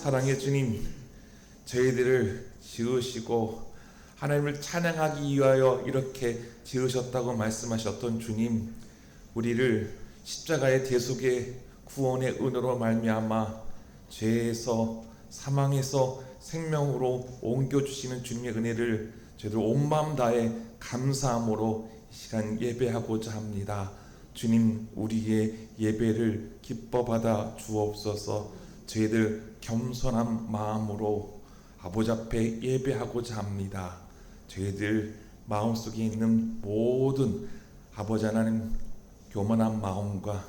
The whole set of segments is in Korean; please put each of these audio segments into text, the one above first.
사랑의 주님, 저희들을 지으시고 하나님을 찬양하기 위하여 이렇게 지으셨다고 말씀하셨던 주님, 우리를 십자가의 대속의 구원의 은혜로 말미암아 죄에서 사망에서 생명으로 옮겨주시는 주님의 은혜를 저희들 온 마음 다해 감사함으로 이 시간 예배하고자 합니다. 주님, 우리의 예배를 기뻐 받아 주옵소서. 저희들 겸손한 마음으로 아버지 앞에 예배하고자 합니다. 저희들 마음속에 있는 모든 아버지 하나님 교만한 마음과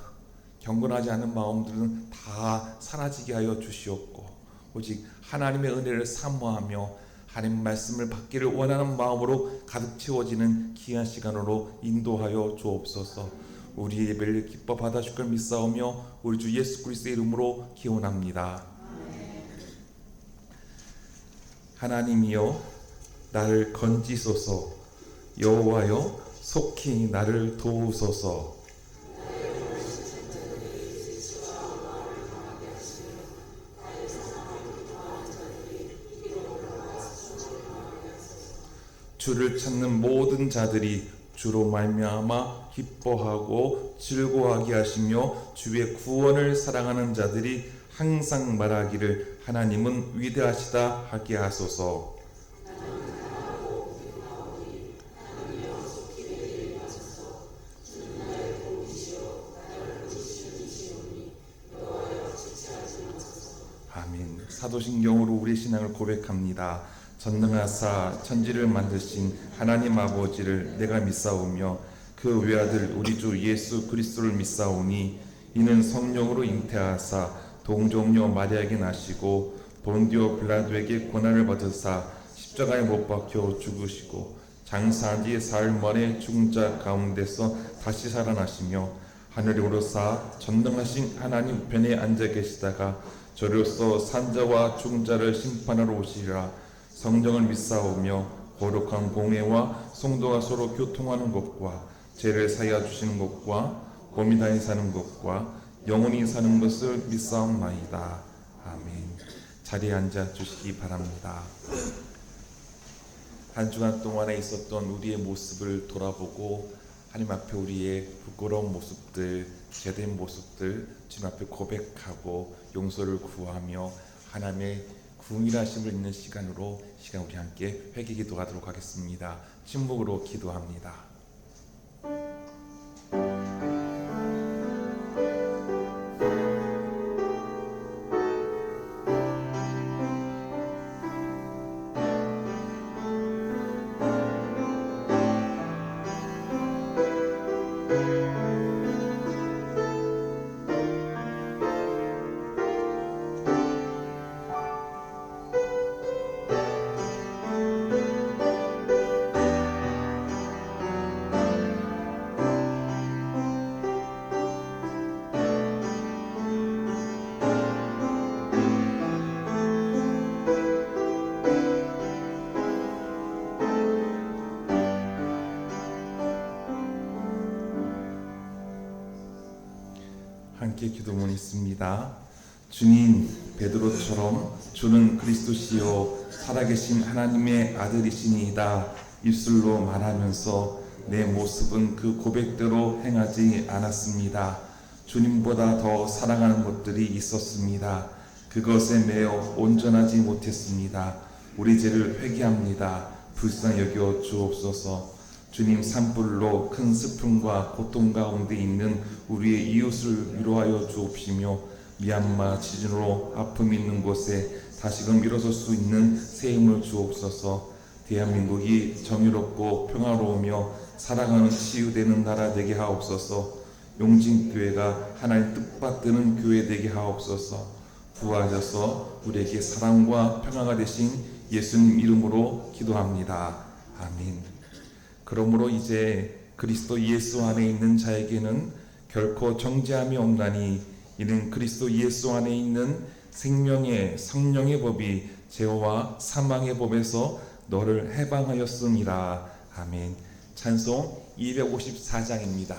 경건하지 않은 마음들은 다 사라지게 하여 주시옵고, 오직 하나님의 은혜를 사모하며 하나님 말씀을 받기를 원하는 마음으로 가득 채워지는 귀한 시간으로 인도하여 주옵소서. 우리의 예배를 기뻐 받아줄 걸 믿사오며 우리 주 예수 그리스도의 이름으로 기원합니다. 하나님이여, 나를 건지소서. 여호와여, 속히 나를 도우소서. 주를 찾는 모든 자들이 주로 말미암아 기뻐하고 즐거워하게 하시며 주의 구원을 사랑하는 자들이 항상 말하기를 하나님은 위대하시다 하게 하소서. 아멘. 사도신경으로 우리 신앙을 고백합니다. 전능하사 천지를 만드신 하나님 아버지를 내가 믿사오며 그 외아들 우리 주 예수 그리스도를 믿사오니 이는 성령으로 잉태하사 동정녀 마리아에게 나시고 본디오 빌라도에게 고난을 받으사 십자가에 못 박혀 죽으시고 장사한 지 사흘 만에 죽은 자 가운데서 다시 살아나시며 하늘에 오르사 전능하신 하나님 우편에 앉아 계시다가 저로서 산자와 죽은 자를 심판하러 오시리라. 성령을 믿사오며 거룩한 공회와 성도가 서로 교통하는 것과 죄를 사하여 주시는 것과 몸이 다히 사는 것과 영원히 사는 것을 믿사옵나이다. 아멘. 자리에 앉아 주시기 바랍니다. 한 주간 동안에 있었던 우리의 모습을 돌아보고 하나님 앞에 우리의 부끄러운 모습들, 죄된 모습들 주님 앞에 고백하고 용서를 구하며 하나님의 궁일하심을 있는 시간으로 시간 우리 함께 회개 기도하도록 하겠습니다. 침묵으로 기도합니다. 함께 기도문 있습니다. 주님, 베드로처럼 주는 그리스도시요 살아계신 하나님의 아들이시니이다 입술로 말하면서 내 모습은 그 고백대로 행하지 않았습니다. 주님보다 더 사랑하는 것들이 있었습니다. 그것에 매여 온전하지 못했습니다. 우리 죄를 회개합니다. 불쌍히 여겨 주옵소서. 주님, 산불로 큰 슬픔과 고통 가운데 있는 우리의 이웃을 위로하여 주옵시며 미얀마 지진으로 아픔 있는 곳에 다시금 일어설 수 있는 새 힘을 주옵소서. 대한민국이 정의롭고 평화로우며 사랑하는 치유되는 나라 되게 하옵소서. 용진교회가 하나님 뜻받드는 교회 되게 하옵소서. 부하셔서 우리에게 사랑과 평화가 되신 예수님 이름으로 기도합니다. 아멘. 그러므로 이제 그리스도 예수 안에 있는 자에게는 결코 정죄함이 없나니 이는 그리스도 예수 안에 있는 생명의 성령의 법이 죄와 사망의 법에서 너를 해방하였음이라. 아멘. 찬송 254장입니다.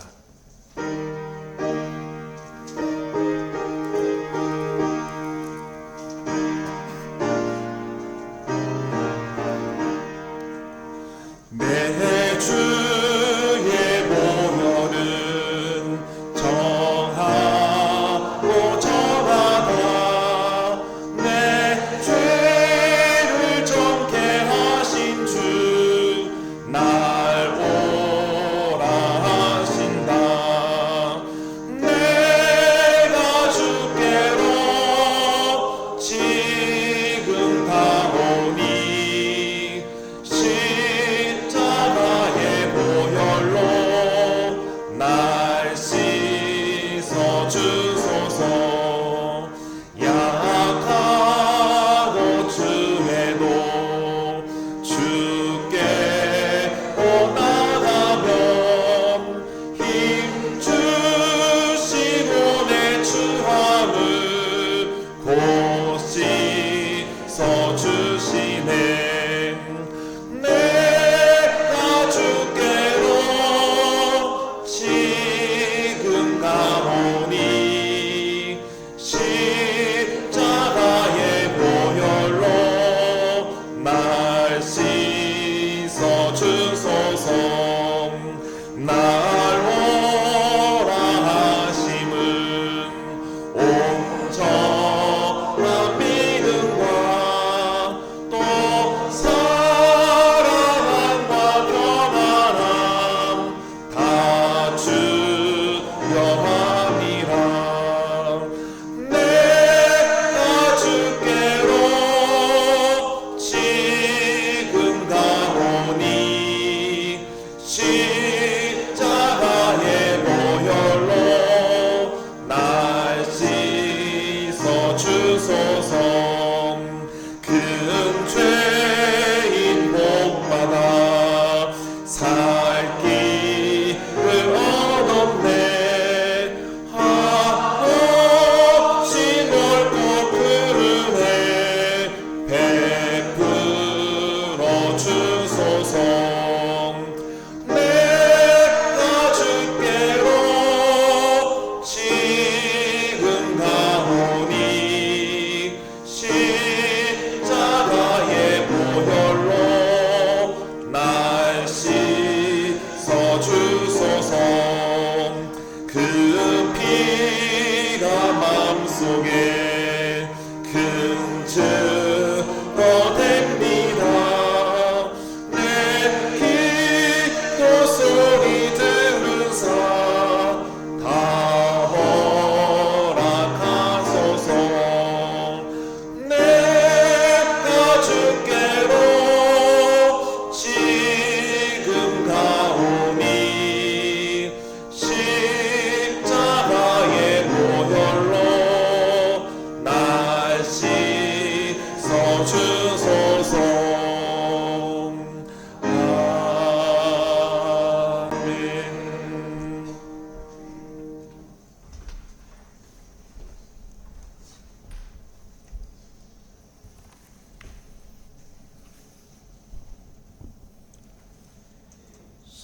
씻어주소서.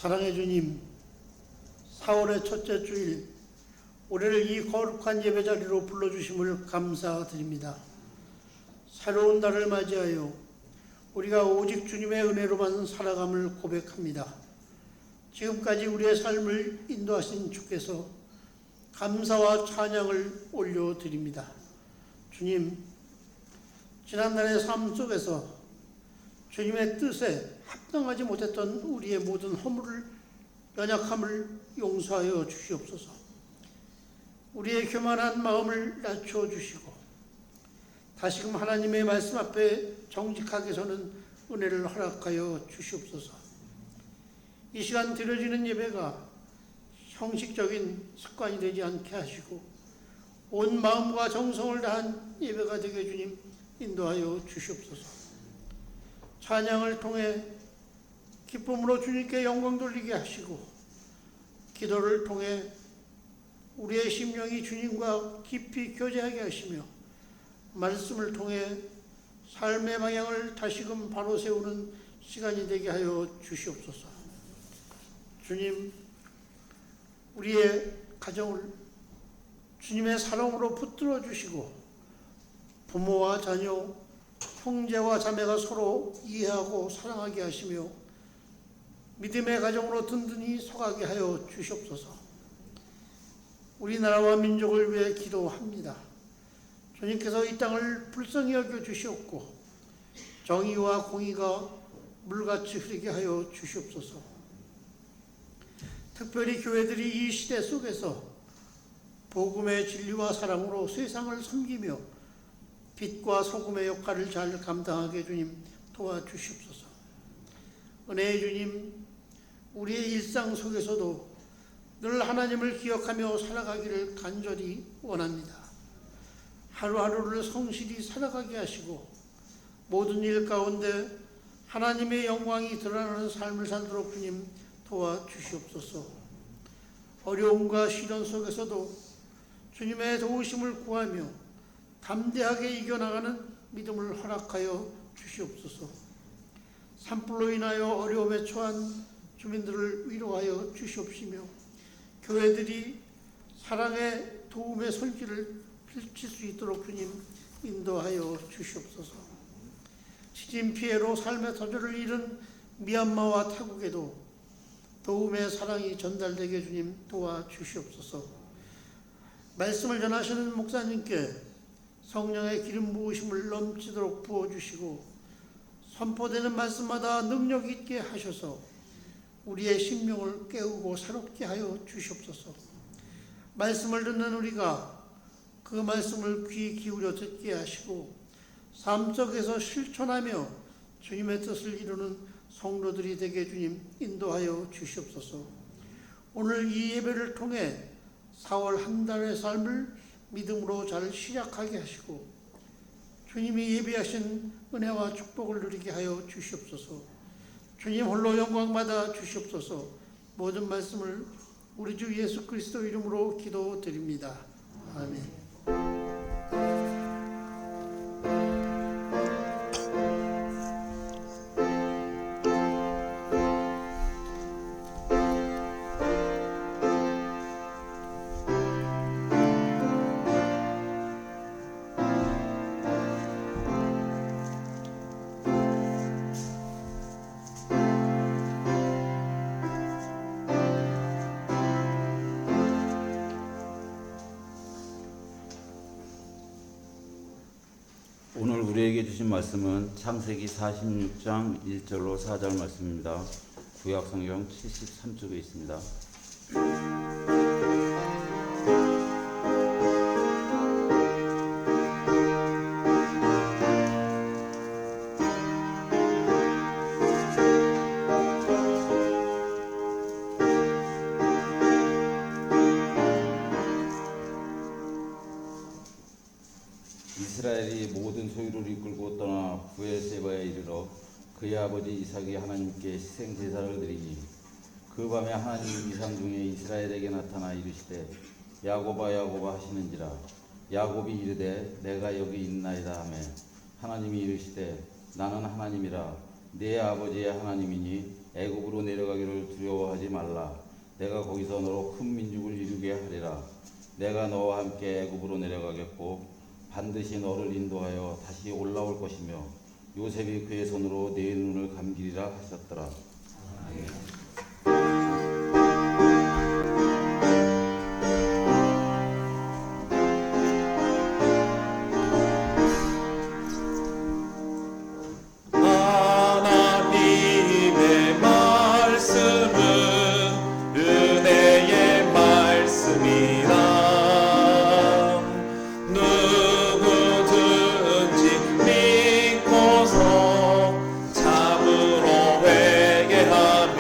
사랑의 주님, 4월의 첫째 주일, 우리를 이 거룩한 예배자리로 불러주심을 감사드립니다. 새로운 달을 맞이하여 우리가 오직 주님의 은혜로만 살아감을 고백합니다. 지금까지 우리의 삶을 인도하신 주께서 감사와 찬양을 올려드립니다. 주님, 지난날의 삶 속에서 주님의 뜻에 합당하지 못했던 우리의 모든 허물을, 연약함을 용서하여 주시옵소서. 우리의 교만한 마음을 낮춰주시고 다시금 하나님의 말씀 앞에 정직하게 서는 은혜를 허락하여 주시옵소서. 이 시간 드려지는 예배가 형식적인 습관이 되지 않게 하시고 온 마음과 정성을 다한 예배가 되게 주님 인도하여 주시옵소서. 찬양을 통해 기쁨으로 주님께 영광 돌리게 하시고, 기도를 통해 우리의 심령이 주님과 깊이 교제하게 하시며, 말씀을 통해 삶의 방향을 다시금 바로 세우는 시간이 되게 하여 주시옵소서. 주님, 우리의 가정을 주님의 사랑으로 붙들어 주시고, 부모와 자녀, 형제와 자매가 서로 이해하고 사랑하게 하시며 믿음의 가정으로 든든히 서가게 하여 주시옵소서. 우리나라와 민족을 위해 기도합니다. 주님께서 이 땅을 불쌍히 여겨 주시옵고 정의와 공의가 물같이 흐르게 하여 주시옵소서. 특별히 교회들이 이 시대 속에서 복음의 진리와 사랑으로 세상을 섬기며 빛과 소금의 역할을 잘 감당하게 주님 도와주시옵소서. 은혜의 주님, 우리의 일상 속에서도 늘 하나님을 기억하며 살아가기를 간절히 원합니다. 하루하루를 성실히 살아가게 하시고 모든 일 가운데 하나님의 영광이 드러나는 삶을 살도록 주님 도와주시옵소서. 어려움과 시련 속에서도 주님의 도우심을 구하며 담대하게 이겨나가는 믿음을 허락하여 주시옵소서. 산불로 인하여 어려움에 처한 주민들을 위로하여 주시옵시며 교회들이 사랑의 도움의 손길을 펼칠 수 있도록 주님 인도하여 주시옵소서. 지진 피해로 삶의 터전을 잃은 미얀마와 태국에도 도움의 사랑이 전달되게 주님 도와주시옵소서. 말씀을 전하시는 목사님께 성령의 기름 부으심을 넘치도록 부어주시고 선포되는 말씀마다 능력 있게 하셔서 우리의 심령을 깨우고 새롭게 하여 주시옵소서. 말씀을 듣는 우리가 그 말씀을 귀 기울여 듣게 하시고 삶 속에서 실천하며 주님의 뜻을 이루는 성도들이 되게 주님 인도하여 주시옵소서. 오늘 이 예배를 통해 4월 한 달의 삶을 믿음으로 잘 시작하게 하시고 주님이 예비하신 은혜와 축복을 누리게 하여 주시옵소서. 주님 홀로 영광받아 주시옵소서. 모든 말씀을 우리 주 예수 그리스도 이름으로 기도드립니다. 아멘. 오늘 우리에게 주신 말씀은 창세기 46장 1절로 4절 말씀입니다. 구약성경 73쪽에 있습니다. 이스라엘이 모든 소유를 이끌고 떠나 부엘세바에 이르러 그의 아버지 이삭이 하나님께 희생 제사를 드리니 그 밤에 하나님 이상 중에 이스라엘에게 나타나 이르시되 야곱아 야곱아 하시는지라. 야곱이 이르되 내가 여기 있나이다 하매 하나님이 이르시되 나는 하나님이라 네 아버지의 하나님이니 애굽으로 내려가기를 두려워하지 말라. 내가 거기서 너로 큰 민족을 이루게 하리라. 내가 너와 함께 애굽으로 내려가겠고 반드시 너를 인도하여 다시 올라올 것이며 요셉이 그의 손으로 네 눈을 감기리라 하셨더라. 하나님의 말씀은 은혜의 말씀이라. 누구든지 믿고서 참으로 회개하며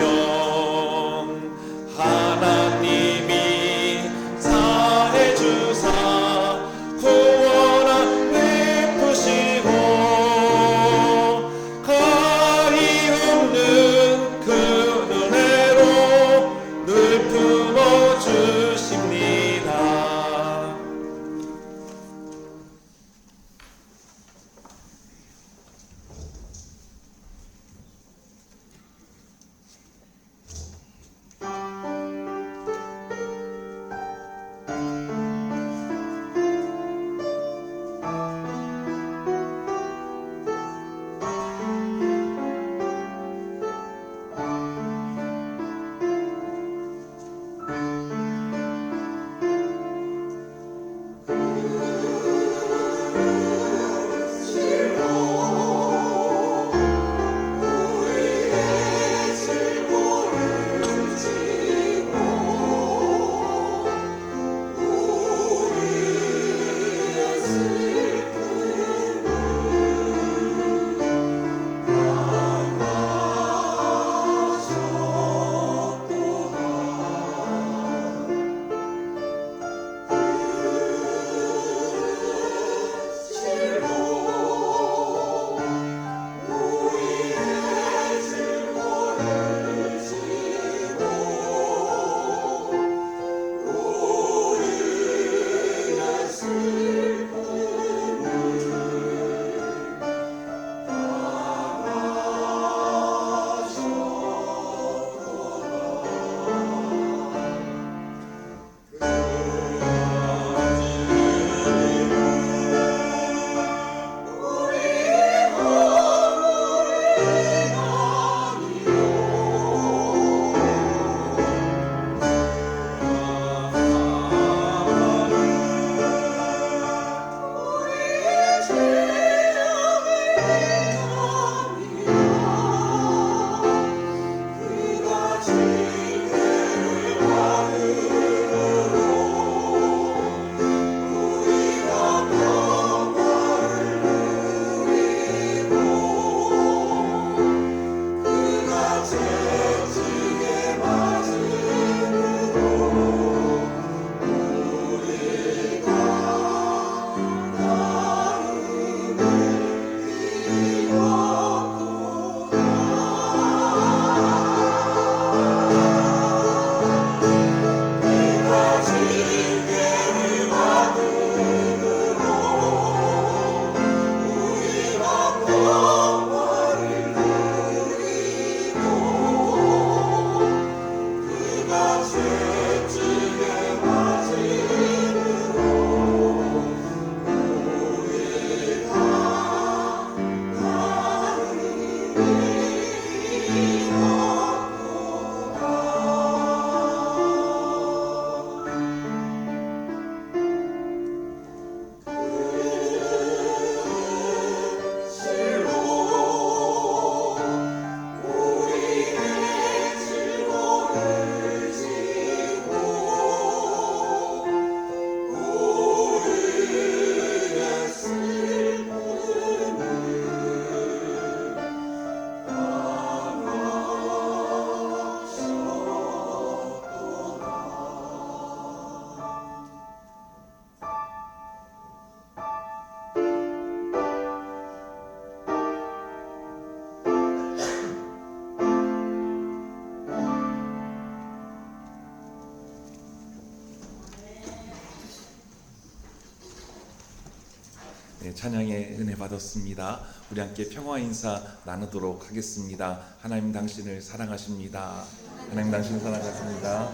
찬양의 은혜 받았습니다. 우리 함께 평화 인사 나누도록 하겠습니다. 하나님 당신을 사랑하십니다. 하나님 당신을 사랑하십니다.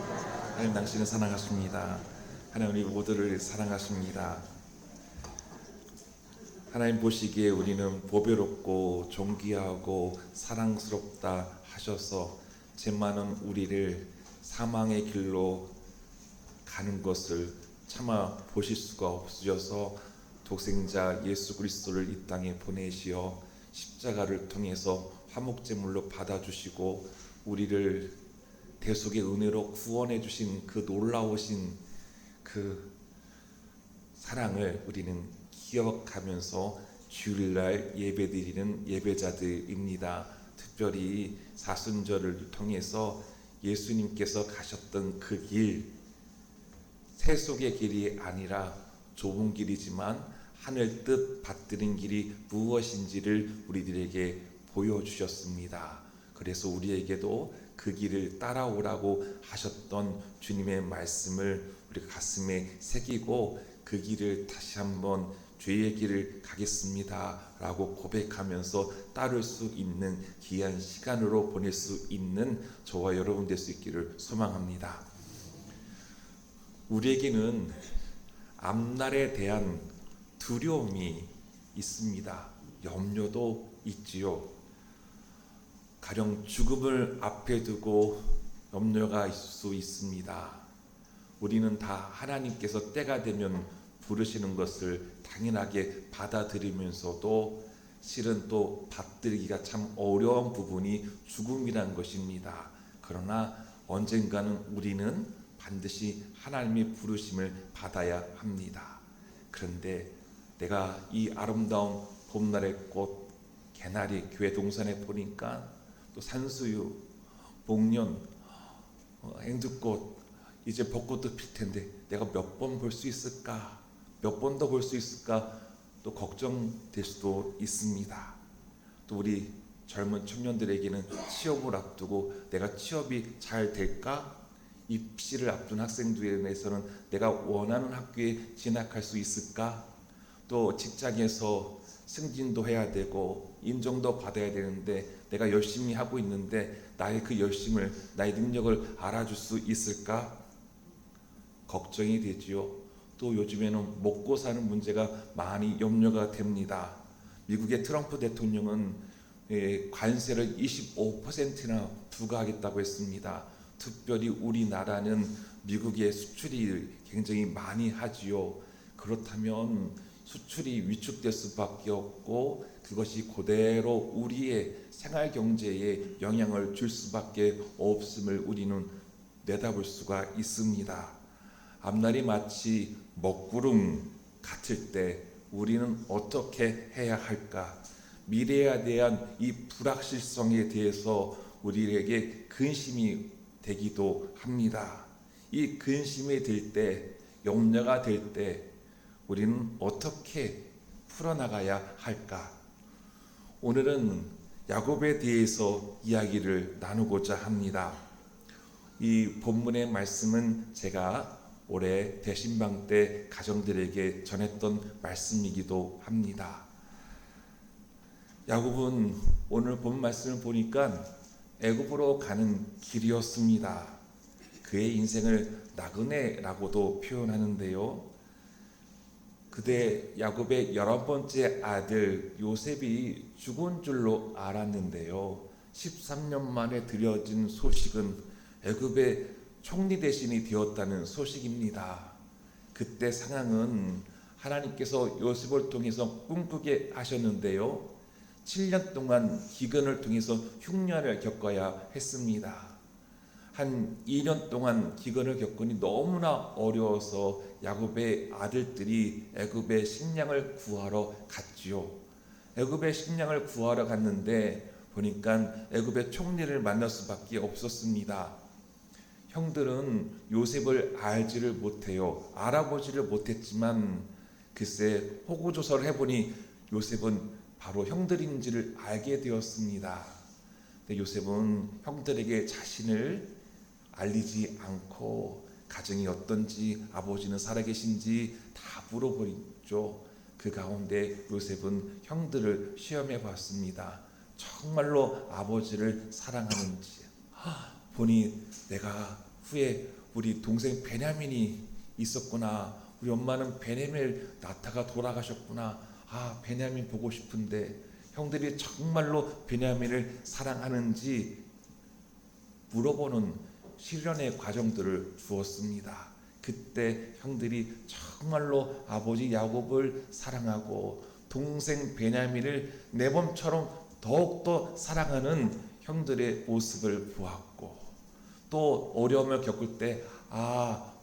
하나님 당신을 사랑하십니다. 하나님 우리 모두를 사랑하십니다. 하나님 보시기에 우리는 보배롭고 존귀하고 사랑스럽다 하셔서 죄 많은 우리를 사망의 길로 가는 것을 참아 보실 수가 없으셔서 독생자 예수 그리스도를 이 땅에 보내시어 십자가를 통해서 화목제물로 받아주시고 우리를 대속의 은혜로 구원해 주신 그 놀라우신 그 사랑을 우리는 기억하면서 주일날 예배드리는 예배자들입니다. 특별히 사순절을 통해서 예수님께서 가셨던 그 길, 세속의 길이 아니라 좁은 길이지만 하늘 뜻 받드는 길이 무엇인지를 우리들에게 보여주셨습니다. 그래서 우리에게도 그 길을 따라오라고 하셨던 주님의 말씀을 우리 가슴에 새기고 그 길을 다시 한번 주의 길을 가겠습니다 라고 고백하면서 따를 수 있는 귀한 시간으로 보낼 수 있는 저와 여러분 될 수 있기를 소망합니다. 우리에게는 앞날에 대한 두려움이 있습니다. 염려도 있지요. 가령 죽음을 앞에 두고 염려가 있을 수 있습니다. 우리는 다 하나님께서 때가 되면 부르시는 것을 당연하게 받아들이면서도 실은 또 받들기가 참 어려운 부분이 죽음이란 것입니다. 그러나 언젠가는 우리는 반드시 하나님의 부르심을 받아야 합니다. 그런데 내가 이 아름다운 봄날의 꽃 개나리 교회 동산에 보니까 또 산수유, 복년, 행두꽃 이제 벚꽃도 필 텐데 내가 몇 번 볼 수 있을까? 몇 번 더 볼 수 있을까? 또 걱정될 수도 있습니다. 또 우리 젊은 청년들에게는 취업을 앞두고 내가 취업이 잘 될까? 입시를 앞둔 학생들에 대해서는 내가 원하는 학교에 진학할 수 있을까? 또 직장에서 승진도 해야 되고 인정도 받아야 되는데 내가 열심히 하고 있는데 나의 그 열심을, 나의 능력을 알아줄 수 있을까? 걱정이 되지요. 또 요즘에는 먹고 사는 문제가 많이 염려가 됩니다. 미국의 트럼프 대통령은 관세를 25%나 부과하겠다고 했습니다. 특별히 우리나라는 미국의 수출이 굉장히 많이 하지요. 그렇다면 수출이 위축될 수밖에 없고 그것이 그대로 우리의 생활 경제에 영향을 줄 수밖에 없음을 우리는 내다볼 수가 있습니다. 앞날이 마치 먹구름 같을 때 우리는 어떻게 해야 할까? 미래에 대한 이 불확실성에 대해서 우리에게 근심이 되기도 합니다. 이 근심이 들 때, 염려가 될 때 우리는 어떻게 풀어나가야 할까? 오늘은 야곱에 대해서 이야기를 나누고자 합니다. 이 본문의 말씀은 제가 올해 대신방 때 가정들에게 전했던 말씀이기도 합니다. 야곱은 오늘 본 말씀을 보니까 애굽으로 가는 길이었습니다. 그의 인생을 나그네라고도 표현하는데요. 그때 야곱의 11번째 아들 요셉이 죽은 줄로 알았는데요. 13년 만에 들려진 소식은 애굽의 총리 대신이 되었다는 소식입니다. 그때 상황은 하나님께서 요셉을 통해서 꿈꾸게 하셨는데요. 7년 동안 기근을 통해서 흉년을 겪어야 했습니다. 한 2년 동안 기근을 겪으니 너무나 어려워서 야곱의 아들들이 애굽의 식량을 구하러 갔지요. 애굽의 식량을 구하러 갔는데 보니까 애굽의 총리를 만날 수밖에 없었습니다. 형들은 요셉을 알지를 못해요. 알아보지를 못했지만 글쎄 호구조사를 해보니 요셉은 바로 형들인지를 알게 되었습니다. 근데 요셉은 형들에게 자신을 알리지 않고 가정이 어떤지, 아버지는 살아계신지 다 물어보죠. 그 가운데 요셉은 형들을 시험해 봤습니다. 정말로 아버지를 사랑하는지. 보니 내가 후에 우리 동생 베냐민이 있었구나. 우리 엄마는 베냐민을 낳다가 돌아가셨구나. 베냐민 보고 싶은데, 형들이 정말로 베냐민을 사랑하는지 물어보는 시련의 과정들을 주었습니다. 그때 형들이 정말로 아버지 야곱을 사랑하고 동생 베냐민을 내 몸처럼 더욱더 사랑하는 형들의 모습을 보았고, 또 어려움을 겪을 때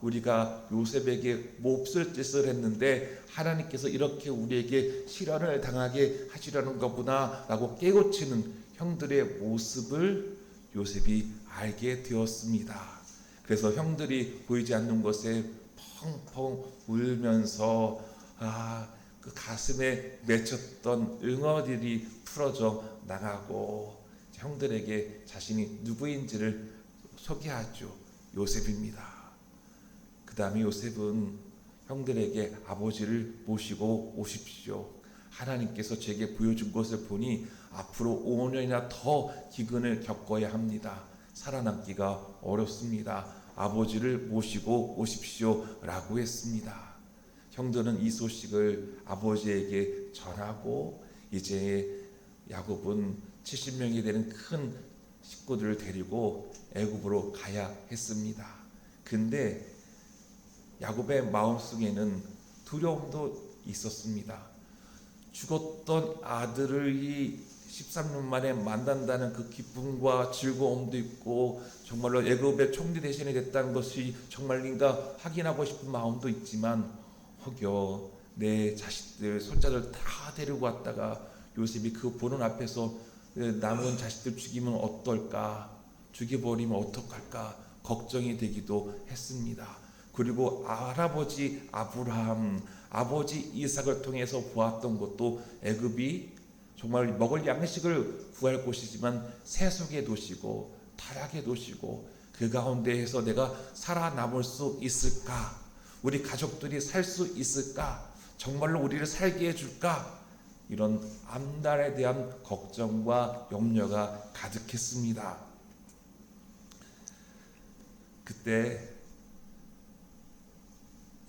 우리가 요셉에게 몹쓸 짓을 했는데 하나님께서 이렇게 우리에게 시련을 당하게 하시려는 거구나 라고 깨우치는 형들의 모습을 요셉이 알게 되었습니다. 그래서 형들이 보이지 않는 것에 펑펑 울면서 그 가슴에 맺혔던 응어들이 풀어져 나가고 형들에게 자신이 누구인지를 소개하죠. 요셉입니다. 그 다음에 요셉은 형들에게 아버지를 모시고 오십시오. 하나님께서 제게 보여준 것을 보니 앞으로 5년이나 더 기근을 겪어야 합니다. 살아남기가 어렵습니다. 아버지를 모시고 오십시오 라고 했습니다. 형들은 이 소식을 아버지에게 전하고 이제 야곱은 70명이 되는 큰 식구들을 데리고 애굽으로 가야 했습니다. 근데 야곱의 마음속에는 두려움도 있었습니다. 죽었던 아들을 13년 만에 만난다는 그 기쁨과 즐거움도 있고, 정말로 애굽의 총리 대신이 됐다는 것이 정말인가 확인하고 싶은 마음도 있지만, 혹여 내 자식들, 손자들 다 데리고 왔다가 요셉이 그 보는 앞에서 남은 자식들 죽이면 어떨까, 죽여버리면 어떡할까 걱정이 되기도 했습니다. 그리고 할아버지 아브라함, 아버지 이삭을 통해서 보았던 것도 애굽이 정말 먹을 양식을 구할 곳이지만 세속의 도시고 타락의 도시고, 그 가운데에서 내가 살아남을 수 있을까, 우리 가족들이 살 수 있을까, 정말로 우리를 살게 해줄까, 이런 앞날에 대한 걱정과 염려가 가득했습니다. 그때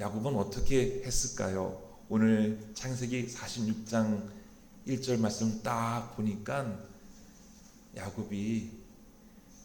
야곱은 어떻게 했을까요? 오늘 창세기 46장 1절 말씀 딱 보니까 야곱이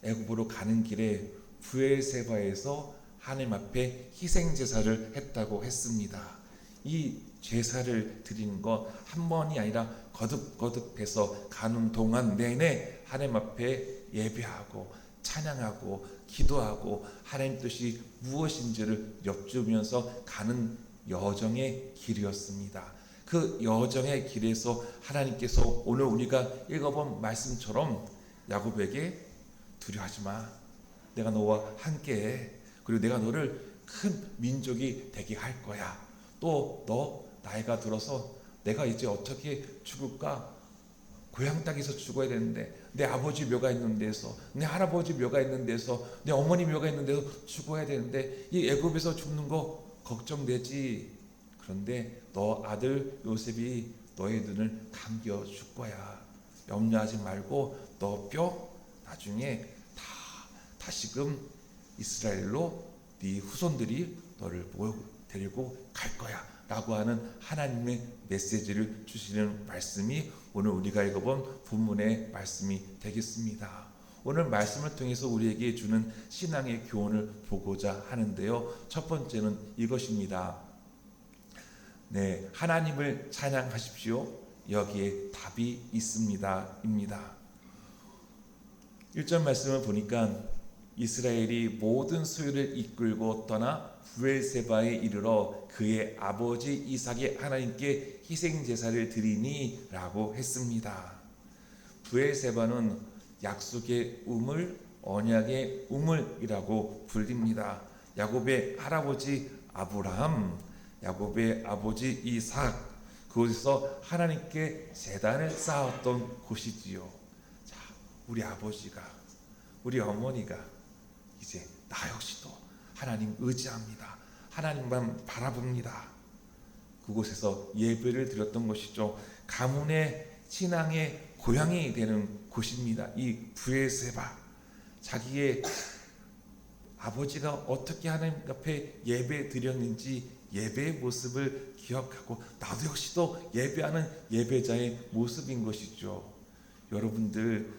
애굽으로 가는 길에 브엘세바에서 하나님 앞에 희생 제사를 했다고 했습니다. 이 제사를 드리는 거 한 번이 아니라 거듭거듭해서 가는 동안 내내 하나님 앞에 예배하고 찬양하고 기도하고 하나님 뜻이 무엇인지를 여쭈면서 가는 여정의 길이었습니다. 그 여정의 길에서 하나님께서 오늘 우리가 읽어본 말씀처럼 야곱에게 두려워하지 마, 내가 너와 함께해, 그리고 내가 너를 큰 민족이 되게 할 거야, 또 너 나이가 들어서 내가 이제 어떻게 죽을까, 고향 땅에서 죽어야 되는데, 내 아버지 묘가 있는 데서, 내 할아버지 묘가 있는 데서, 내 어머니 묘가 있는 데서 죽어야 되는데 이 애굽에서 죽는 거 걱정되지. 그런데 너 아들 요셉이 너의 눈을 감겨줄 거야. 염려하지 말고 너 뼈 나중에 다시금 이스라엘로 네 후손들이 너를 데리고 갈 거야 라고 하는 하나님의 메시지를 주시는 말씀이 오늘 우리가 읽어본 본문의 말씀이 되겠습니다. 오늘 말씀을 통해서 우리에게 주는 신앙의 교훈을 보고자 하는데요, 첫 번째는 이것입니다. 하나님을 찬양하십시오. 여기에 답이 있습니다 입니다. 1절 말씀을 보니까 이스라엘이 모든 소유를 이끌고 떠나 브엘세바에 이르러 그의 아버지 이삭의 하나님께 희생 제사를 드리니 라고 했습니다. 브엘세바는 약속의 우물, 언약의 우물이라고 불립니다. 야곱의 할아버지 아브라함, 야곱의 아버지 이삭, 그곳에서 하나님께 제단을 쌓았던 곳이지요. 자, 우리 아버지가, 우리 어머니가 이제 나 역시도 하나님 의지합니다. 하나님만 바라봅니다. 그곳에서 예배를 드렸던 것이죠. 가문의 신앙의 고향이 되는 곳입니다. 이 브에세바, 자기의 아버지가 어떻게 하나님 앞에 예배 드렸는지 예배의 모습을 기억하고 나도 역시도 예배하는 예배자의 모습인 것이죠. 여러분들,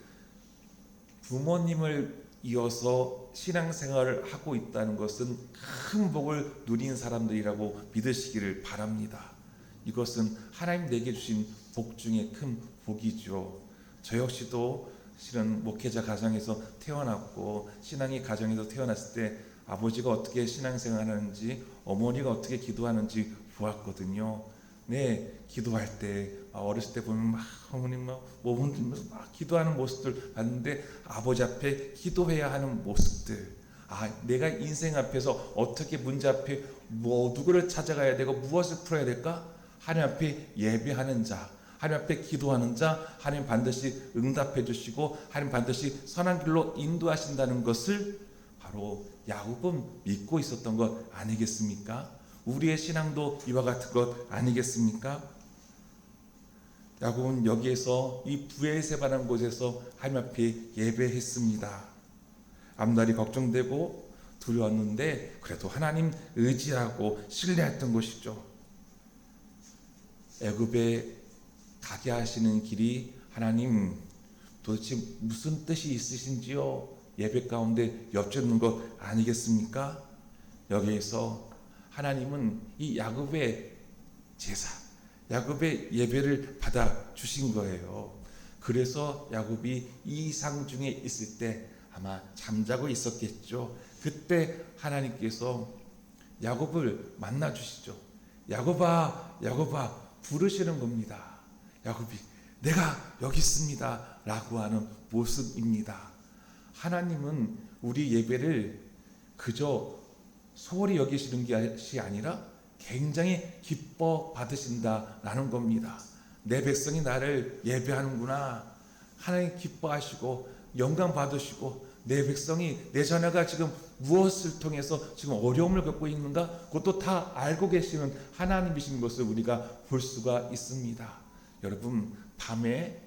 부모님을 이어서 신앙생활을 하고 있다는 것은 큰 복을 누린 사람들이라고 믿으시기를 바랍니다. 이것은 하나님 내게 주신 복 중에 큰 복이죠. 저 역시도 실은 목회자 가정에서 태어났고 신앙의 가정에서 태어났을 때 아버지가 어떻게 신앙생활을 하는지 어머니가 어떻게 기도하는지 보았거든요. 네, 기도할 때 어렸을 때 보면 막 어머님 막 기도하는 모습들 봤는데 아버지 앞에 기도해야 하는 모습들, 내가 인생 앞에서 어떻게 문제 앞에 누구를 찾아가야 되고 무엇을 풀어야 될까? 하나님 앞에 예배하는 자, 하나님 앞에 기도하는 자, 하나님 반드시 응답해 주시고 하나님 반드시 선한 길로 인도하신다는 것을 바로 야곱은 믿고 있었던 것 아니겠습니까? 우리의 신앙도 이와 같은 것 아니겠습니까? 야곱은 여기에서 이 브에세바라는 곳에서 하나님 앞에 예배했습니다. 앞날이 걱정되고 두려웠는데 그래도 하나님 의지하고 신뢰했던 것이죠. 애굽에 가게 하시는 길이 하나님 도대체 무슨 뜻이 있으신지요? 예배 가운데 여쭙는 것 아니겠습니까? 여기에서 하나님은 이 야곱의 제사, 야곱의 예배를 받아 주신 거예요. 그래서 야곱이 이 상중에 있을 때 아마 잠자고 있었겠죠. 그때 하나님께서 야곱을 만나 주시죠. 야곱아, 야곱아 부르시는 겁니다. 야곱이 내가 여기 있습니다 라고 하는 모습입니다. 하나님은 우리 예배를 그저 소홀히 여기시는 것이 아니라 굉장히 기뻐 받으신다라는 겁니다. 내 백성이 나를 예배하는구나. 하나님 기뻐하시고 영광 받으시고 내 백성이 내 자녀가 지금 무엇을 통해서 지금 어려움을 겪고 있는가 그것도 다 알고 계시는 하나님이신 것을 우리가 볼 수가 있습니다. 여러분, 밤에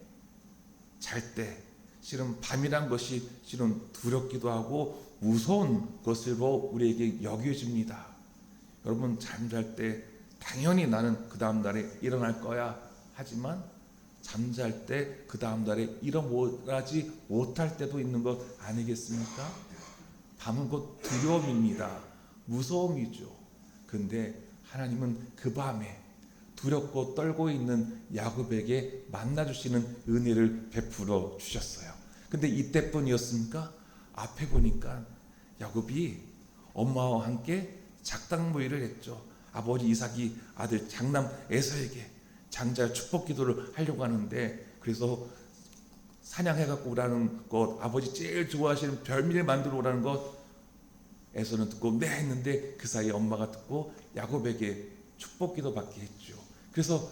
잘 때 실은 밤이란 것이 실은 두렵기도 하고 무서운 것으로 우리에게 여겨집니다. 여러분, 잠잘 때 당연히 나는 그 다음 날에 일어날 거야 하지만 잠잘 때 그 다음 날에 일어나지 못할 때도 있는 것 아니겠습니까? 밤은 곧 두려움입니다. 무서움이죠. 근데 하나님은 그 밤에 두렵고 떨고 있는 야곱에게 만나주시는 은혜를 베풀어 주셨어요. 근데 이때뿐이었습니까? 앞에 보니까 야곱이 엄마와 함께 작당모의를 했죠. 아버지 이삭이 아들 장남 에서에게 장자 축복 기도를 하려고 하는데 그래서 사냥해갖고 오라는 것, 아버지 제일 좋아하시는 별미를 만들어 오라는 것 에서는 듣고 네 했는데 그 사이에 엄마가 듣고 야곱에게 축복 기도 받게 했죠. 그래서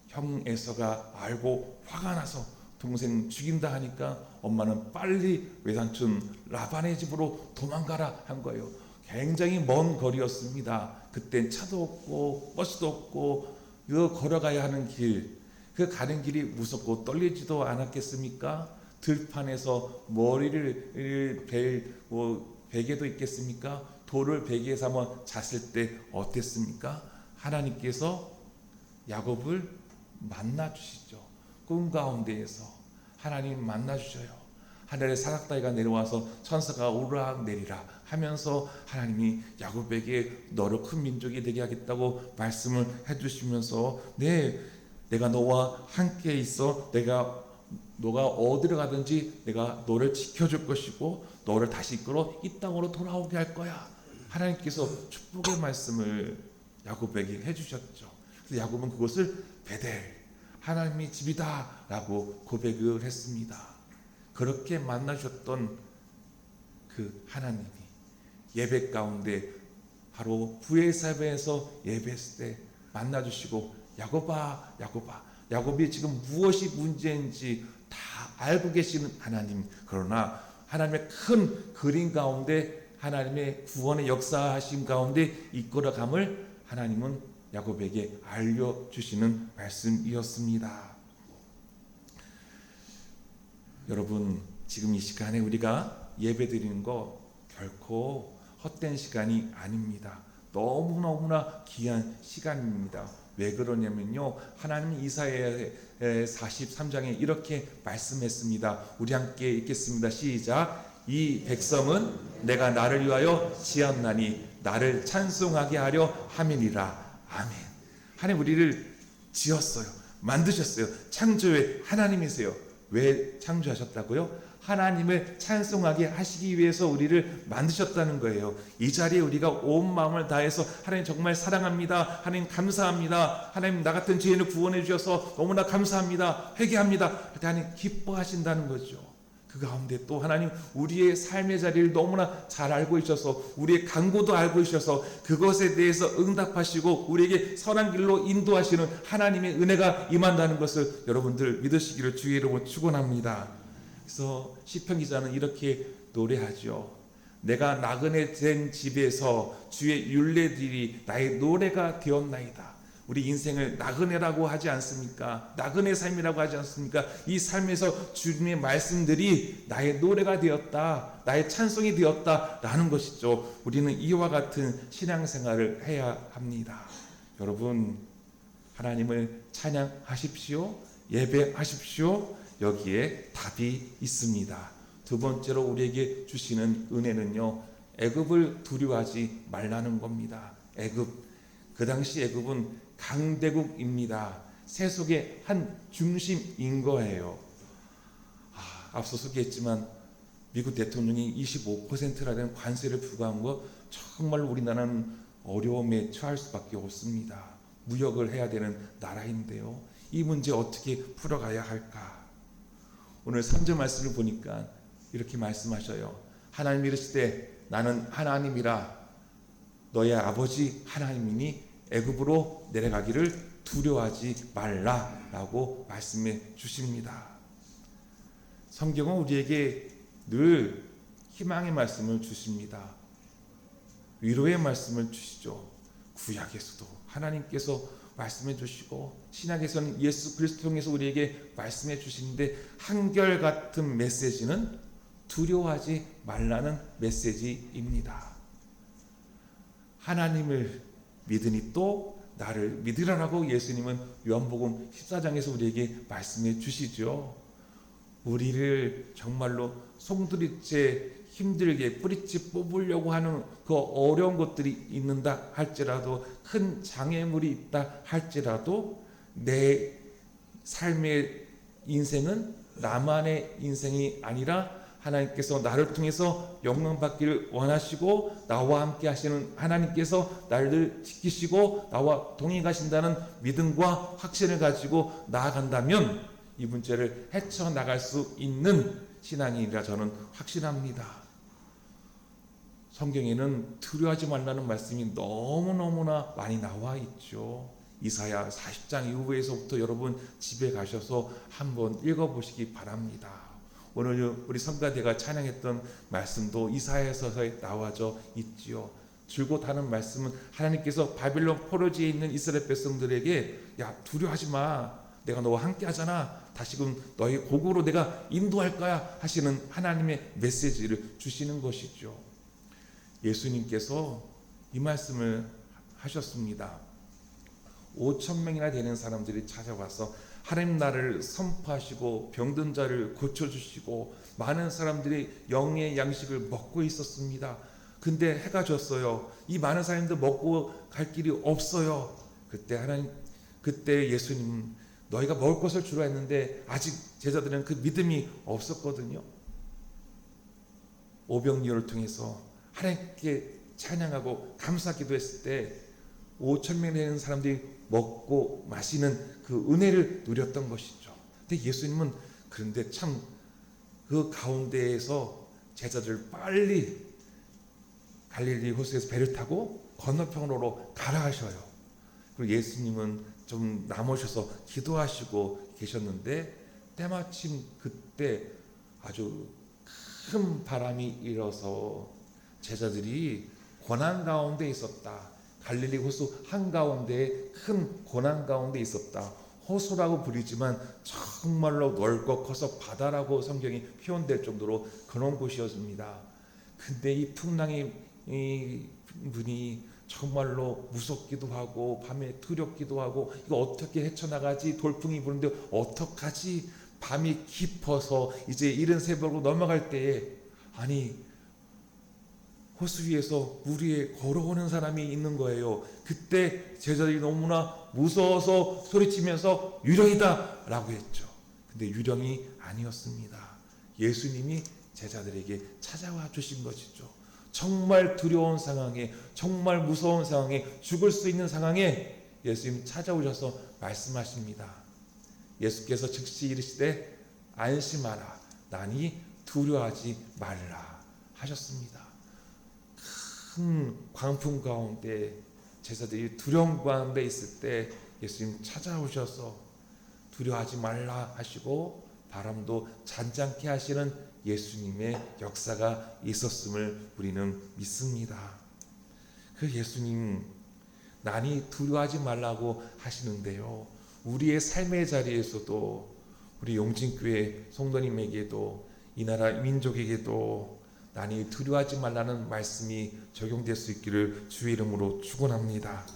형 에서가 알고 화가 나서 동생 죽인다 하니까 엄마는 빨리 외삼촌 라반의 집으로 도망가라 한 거예요. 굉장히 먼 거리였습니다. 그땐 차도 없고 버스도 없고 이거 걸어가야 하는 길, 그 가는 길이 무섭고 떨리지도 않았겠습니까? 들판에서 머리를 베개도 있겠습니까? 돌을 베개에 삼아 잤을 때 어땠습니까? 하나님께서 야곱을 만나 주시죠. 꿈 가운데에서 하나님 만나 주셔요. 하늘에 사닥다리가 내려와서 천사가 오르락 내리락 하면서 하나님이 야곱에게 너를 큰 민족이 되게 하겠다고 말씀을 해주시면서 내가 너와 함께 있어 너가 어디를 가든지 내가 너를 지켜줄 것이고 너를 다시 이끌어 이 땅으로 돌아오게 할 거야. 하나님께서 축복의 말씀을 야곱에게 해주셨죠. 그래서 야곱은 그것을 베델, 하나님의 집이다 라고 고백을 했습니다. 그렇게 만나셨던 그 하나님이 예배 가운데 바로 브에세바에서 예배했을 때 만나주시고 야곱아 야곱아, 야곱이 지금 무엇이 문제인지 다 알고 계시는 하나님, 그러나 하나님의 큰 그림 가운데 하나님의 구원의 역사하심 가운데 이끌어감을 하나님은 야곱에게 알려주시는 말씀이었습니다. 여러분, 지금 이 시간에 우리가 예배드리는 거 결코 헛된 시간이 아닙니다. 너무너무나 귀한 시간입니다. 왜 그러냐면요, 하나님이 이사야 43장에 이렇게 말씀했습니다. 우리 함께 읽겠습니다. 시작. 이 백성은 내가 나를 위하여 지었나니 나를 찬송하게 하려 함이니라. 아멘. 하나님 우리를 지었어요. 만드셨어요. 창조의 하나님이세요. 왜 창조하셨다고요? 하나님을 찬송하게 하시기 위해서 우리를 만드셨다는 거예요. 이 자리에 우리가 온 마음을 다해서 하나님 정말 사랑합니다. 하나님 감사합니다. 하나님 나 같은 죄인을 구원해 주셔서 너무나 감사합니다. 회개합니다. 하나님 기뻐하신다는 거죠. 그 가운데 또 하나님 우리의 삶의 자리를 너무나 잘 알고 있어서 우리의 간구도 알고 있어서 그것에 대해서 응답하시고 우리에게 선한 길로 인도하시는 하나님의 은혜가 임한다는 것을 여러분들 믿으시기를 주의 이름으로 축원합니다. 그래서 시편 기자는 이렇게 노래하죠. 내가 나그네 된 집에서 주의 율례들이 나의 노래가 되었나이다. 우리 인생을 나그네라고 하지 않습니까? 나그네 삶이라고 하지 않습니까? 이 삶에서 주님의 말씀들이 나의 노래가 되었다, 나의 찬송이 되었다라는 것이죠. 우리는 이와 같은 신앙생활을 해야 합니다. 여러분, 하나님을 찬양하십시오. 예배하십시오. 여기에 답이 있습니다. 두 번째로 우리에게 주시는 은혜는요, 애굽을 두려워하지 말라는 겁니다. 애굽, 그 당시 애굽은 강대국입니다. 세속의 한 중심인 거예요. 앞서 소개했지만 미국 대통령이 25%라는 관세를 부과한 거 정말 우리나라는 어려움에 처할 수밖에 없습니다. 무역을 해야 되는 나라인데요. 이 문제 어떻게 풀어가야 할까? 오늘 3절 말씀을 보니까 이렇게 말씀하셔요. 하나님이 이르시되 나는 하나님이라 너의 아버지 하나님이니 애굽으로 내려가기를 두려워하지 말라라고 말씀해 주십니다. 성경은 우리에게 늘 희망의 말씀을 주십니다. 위로의 말씀을 주시죠. 구약에서도 하나님께서 말씀해 주시고 신약에서는 예수 그리스도 통해서 우리에게 말씀해 주시는데 한결같은 메시지는 두려워하지 말라는 메시지입니다. 하나님을 믿으니 또 나를 믿으라라고 예수님은 요한복음 14장에서 우리에게 말씀해 주시죠. 우리를 정말로 송두리째 힘들게 뿌리째 뽑으려고 하는 그 어려운 것들이 있는다 할지라도, 큰 장애물이 있다 할지라도 내 삶의 인생은 나만의 인생이 아니라 하나님께서 나를 통해서 영광받기를 원하시고 나와 함께 하시는 하나님께서 나를 지키시고 나와 동행 가신다는 믿음과 확신을 가지고 나아간다면 이 문제를 헤쳐나갈 수 있는 신앙이라 저는 확신합니다. 성경에는 두려워하지 말라는 말씀이 너무너무나 많이 나와 있죠. 이사야 40장 이후에서부터 여러분 집에 가셔서 한번 읽어보시기 바랍니다. 오늘 우리 성가대가 찬양했던 말씀도 이사야에서 나와져 있지요. 줄곧 하는 말씀은 하나님께서 바빌론 포로지에 있는 이스라엘 백성들에게 야 두려워하지 마, 내가 너와 함께 하잖아, 다시금 너희 고국으로 내가 인도할 거야 하시는 하나님의 메시지를 주시는 것이죠. 예수님께서 이 말씀을 하셨습니다. 5,000명이나 되는 사람들이 찾아와서 하나님 나라를 선포하시고 병든 자를 고쳐주시고 많은 사람들이 영의 양식을 먹고 있었습니다. 근데 해가 졌어요. 이 많은 사람들 먹고 갈 길이 없어요. 그때 예수님 너희가 먹을 것을 주라 했는데 아직 제자들은 그 믿음이 없었거든요. 오병이어를 통해서 하나님께 찬양하고 감사 기도했을 때 5,000명 되는 사람들이 먹고 마시는 그 은혜를 누렸던 것이죠. 근데 예수님은 그런데 참 그 가운데에서 제자들 빨리 갈릴리 호수에서 배를 타고 건너편으로 가라 하셔요. 그리고 예수님은 좀 남으셔서 기도하시고 계셨는데 때마침 그때 아주 큰 바람이 일어서 제자들이 고난 가운데 있었다. 갈릴리 호수 한가운데 큰 고난 가운데 있었다. 호수라고 부르지만 정말로 넓고 커서 바다라고 성경이 표현될 정도로 그런 곳이었습니다. 근데 이 풍랑이 분이 정말로 무섭기도 하고 밤에 두렵기도 하고 이거 어떻게 헤쳐나가지? 돌풍이 부는데 어떡하지? 밤이 깊어서 이제 이른 새벽으로 넘어갈 때에 아니 호수 위에서 물 위에 걸어오는 사람이 있는 거예요. 그때 제자들이 너무나 무서워서 소리치면서 유령이다 라고 했죠. 근데 유령이 아니었습니다. 예수님이 제자들에게 찾아와 주신 것이죠. 정말 두려운 상황에, 정말 무서운 상황에, 죽을 수 있는 상황에 예수님 찾아오셔서 말씀하십니다. 예수께서 즉시 이르시되 안심하라, 나니 두려워하지 말라 하셨습니다. 큰 광풍 가운데 제자들이 두려움 가운데 있을 때 예수님 찾아오셔서 두려워하지 말라 하시고 바람도 잔잔케 하시는 예수님의 역사가 있었음을 우리는 믿습니다. 그 예수님 나니 두려워하지 말라고 하시는데요, 우리의 삶의 자리에서도 우리 용진교회 성도님에게도 이 나라 민족에게도 나니 두려워하지 말라는 말씀이 적용될 수 있기를 주의 이름으로 축원합니다.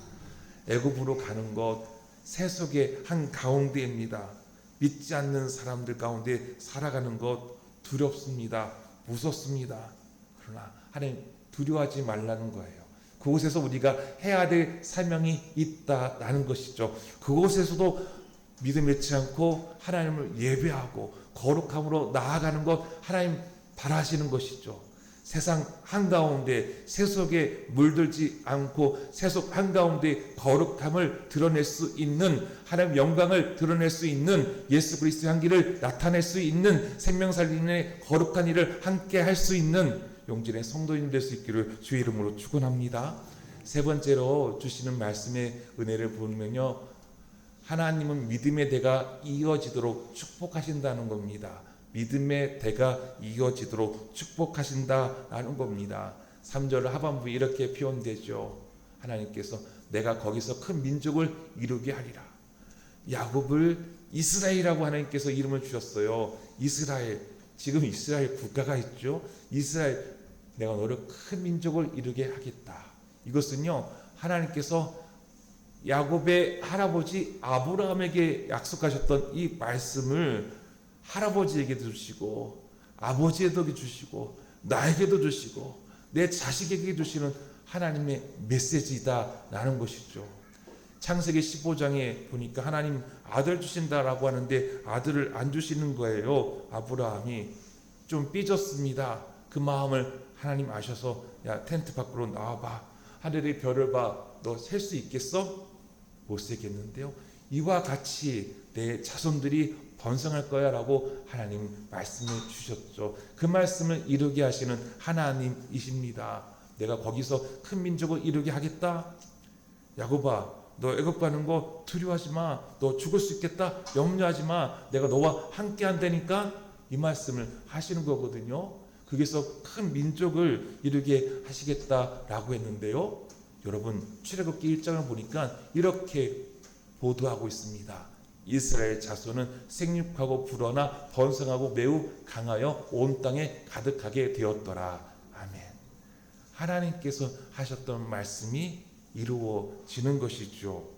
애굽으로 가는 것 세속의 한 가운데입니다. 믿지 않는 사람들 가운데 살아가는 것 두렵습니다. 무섭습니다. 그러나 하나님 두려워하지 말라는 거예요. 그곳에서 우리가 해야 될 사명이 있다라는 것이죠. 그곳에서도 믿음 잃지 않고 하나님을 예배하고 거룩함으로 나아가는 것 하나님 바라시는 것이죠. 세상 한가운데 세속에 물들지 않고 세속 한가운데 거룩함을 드러낼 수 있는, 하나님의 영광을 드러낼 수 있는, 예수 그리스도의 향기를 나타낼 수 있는, 생명 살리는 거룩한 일을 함께 할 수 있는 용진의 성도님 될 수 있기를 주의 이름으로 축원합니다. 세 번째로 주시는 말씀의 은혜를 보면요, 하나님은 믿음의 대가 이어지도록 축복하신다는 겁니다. 믿음의 대가 이어지도록 축복하신다라는 겁니다. 3절 하반부에 이렇게 표현되죠. 하나님께서 내가 거기서 큰 민족을 이루게 하리라. 야곱을 이스라엘이라고 하나님께서 이름을 주셨어요. 이스라엘, 지금 이스라엘 국가가 있죠. 이스라엘, 내가 너를 큰 민족을 이루게 하겠다. 이것은요, 하나님께서 야곱의 할아버지 아브라함에게 약속하셨던 이 말씀을 할아버지에게도 주시고 아버지에게도 주시고 나에게도 주시고 내 자식에게 주시는 하나님의 메시지다라는 것이죠. 창세기 15장에 보니까 하나님 아들 주신다라고 하는데 아들을 안 주시는 거예요. 아브라함이 좀 삐졌습니다. 그 마음을 하나님 아셔서 야, 텐트 밖으로 나와봐. 하늘의 별을 봐. 너 셀 수 있겠어? 못 세겠는데요. 이와 같이 내 자손들이 번성할 거야 라고 하나님 말씀해 주셨죠. 그 말씀을 이루게 하시는 하나님이십니다. 내가 거기서 큰 민족을 이루게 하겠다. 야곱아, 너 애굽 가는 거 두려워하지 마. 너 죽을 수 있겠다. 염려하지 마. 내가 너와 함께 한다니까. 이 말씀을 하시는 거거든요. 거기서 큰 민족을 이루게 하시겠다라고 했는데요, 여러분 출애굽기 1장을 보니까 이렇게 보도하고 있습니다. 이스라엘 자손은 생육하고 불어나 번성하고 매우 강하여 온 땅에 가득하게 되었더라. 아멘. 하나님께서 하셨던 말씀이 이루어지는 것이죠.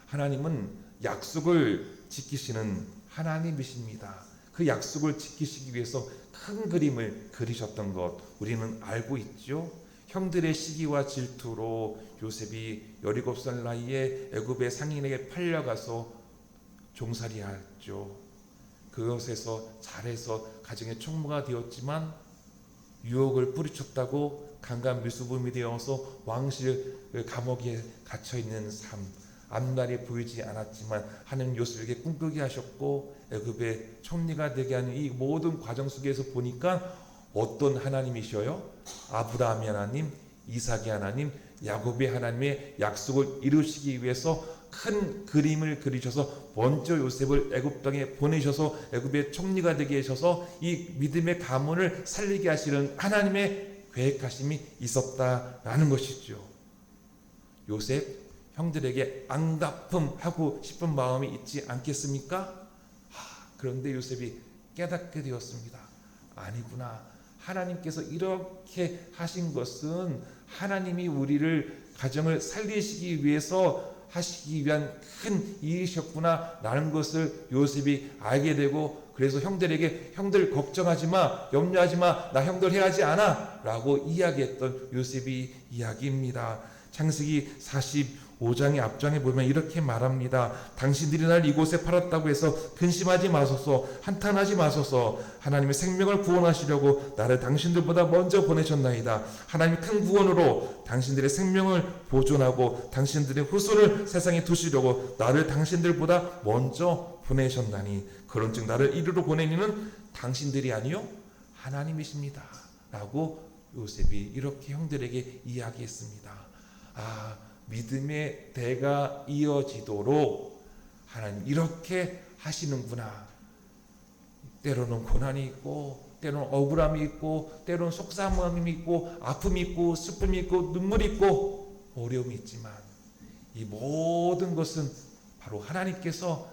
하나님은 약속을 지키시는 하나님이십니다. 그 약속을 지키시기 위해서 큰 그림을 그리셨던 것 우리는 알고 있죠. 형들의 시기와 질투로 요셉이 17살 나이에 애굽의 상인에게 팔려가서 종살이했죠. 그것에서 잘해서 가정의 총무가 되었지만 유혹을 뿌리쳤다고 강간미수범이 되어서 왕실 감옥에 갇혀있는 삶, 앞날이 보이지 않았지만 하나님 요셉에게 꿈꾸게 하셨고 애굽의 총리가 되게 하는 이 모든 과정 속에서 보니까 어떤 하나님이셔요? 아브라함의 하나님, 이삭의 하나님, 야곱의 하나님의 약속을 이루시기 위해서 큰 그림을 그리셔서 먼저 요셉을 애굽 땅에 보내셔서 애굽의 총리가 되게 하셔서 이 믿음의 가문을 살리게 하시는 하나님의 계획하심이 있었다라는 것이죠. 요셉 형들에게 안갚음하고 싶은 마음이 있지 않겠습니까? 그런데 요셉이 깨닫게 되었습니다. 아니구나. 하나님께서 이렇게 하신 것은 하나님이 우리를 가정을 살리시기 위해서 하시기 위한 큰 일이셨구나 라는 것을 요셉이 알게 되고, 그래서 형들에게 형들 걱정하지 마, 염려하지 마, 나 형들 해하지 않아 라고 이야기했던 요셉이 이야기입니다. 창세기 45장의 앞장에 보면 이렇게 말합니다. 당신들이 날 이곳에 팔았다고 해서 근심하지 마소서, 한탄하지 마소서. 하나님의 생명을 구원하시려고 나를 당신들보다 먼저 보내셨나이다. 하나님이 큰 구원으로 당신들의 생명을 보존하고 당신들의 후손을 세상에 두시려고 나를 당신들보다 먼저 보내셨나니 그런즉 나를 이리로 보낸 이는 당신들이 아니요 하나님이십니다 라고 요셉이 이렇게 형들에게 이야기했습니다. 믿음의 대가 이어지도록 하나님 이렇게 하시는구나. 때로는 고난이 있고, 때로는 억울함이 있고, 때로는 속상함이 있고, 아픔이 있고, 슬픔이 있고, 눈물이 있고, 어려움이 있지만 이 모든 것은 바로 하나님께서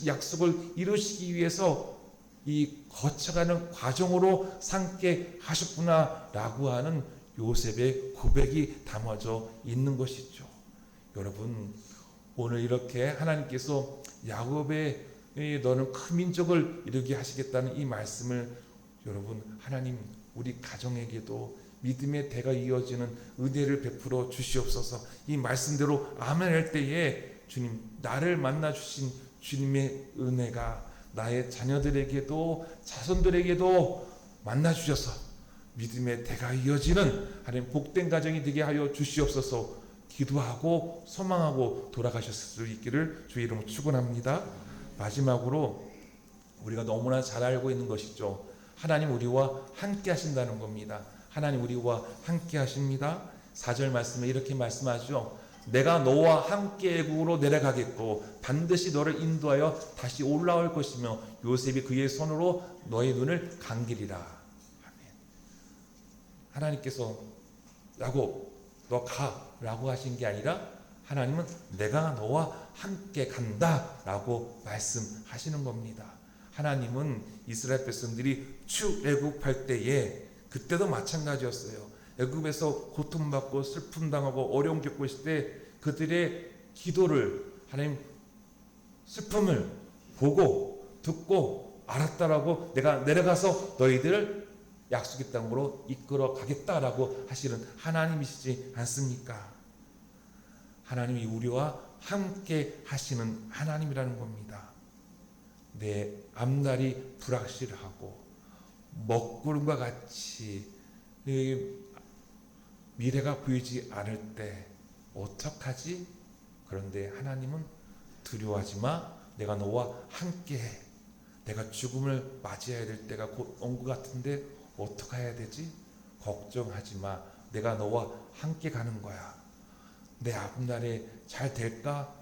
약속을 이루시기 위해서 이 거쳐가는 과정으로 삼게 하셨구나 라고 하는 요셉의 고백이 담아져 있는 것이죠. 여러분, 오늘 이렇게 하나님께서 야곱의 너는 큰 민족을 이루게 하시겠다는 이 말씀을 여러분, 하나님 우리 가정에게도 믿음의 대가 이어지는 은혜를 베풀어 주시옵소서. 이 말씀대로 아멘할 때에 주님, 나를 만나 주신 주님의 은혜가 나의 자녀들에게도 자손들에게도 만나 주셔서 믿음의 대가 이어지는 하나님 복된 가정이 되게 하여 주시옵소서. 기도하고 소망하고 돌아가셨을 수 있기를 주의 이름으로 축원합니다. 마지막으로 우리가 너무나 잘 알고 있는 것이죠. 하나님 우리와 함께 하신다는 겁니다. 하나님 우리와 함께 하십니다. 4절 말씀에 이렇게 말씀하죠. 내가 너와 함께 애국으로 내려가겠고 반드시 너를 인도하여 다시 올라올 것이며 요셉이 그의 손으로 너의 눈을 감기리라. 아멘. 하나님께서 야곱 너 가라고 하신 게 아니라 하나님은 내가 너와 함께 간다라고 말씀하시는 겁니다. 하나님은 이스라엘 백성들이 출애굽할 때에 그때도 마찬가지였어요. 애굽에서 고통받고 슬픔당하고 어려움 겪고 있을 때 그들의 기도를 하나님 슬픔을 보고 듣고 알았다라고 내가 내려가서 너희들을 약속의 땅으로 이끌어 가겠다라고 하시는 하나님이시지 않습니까? 하나님이 우리와 함께 하시는 하나님이라는 겁니다. 내 앞날이 불확실하고 먹구름과 같이 미래가 보이지 않을 때 어떡하지? 그런데 하나님은 두려워하지 마. 내가 너와 함께해. 내가 죽음을 맞이해야 될 때가 곧 온 것 같은데 어떻게 해야 되지? 걱정하지 마. 내가 너와 함께 가는 거야. 내 앞날에 잘 될까?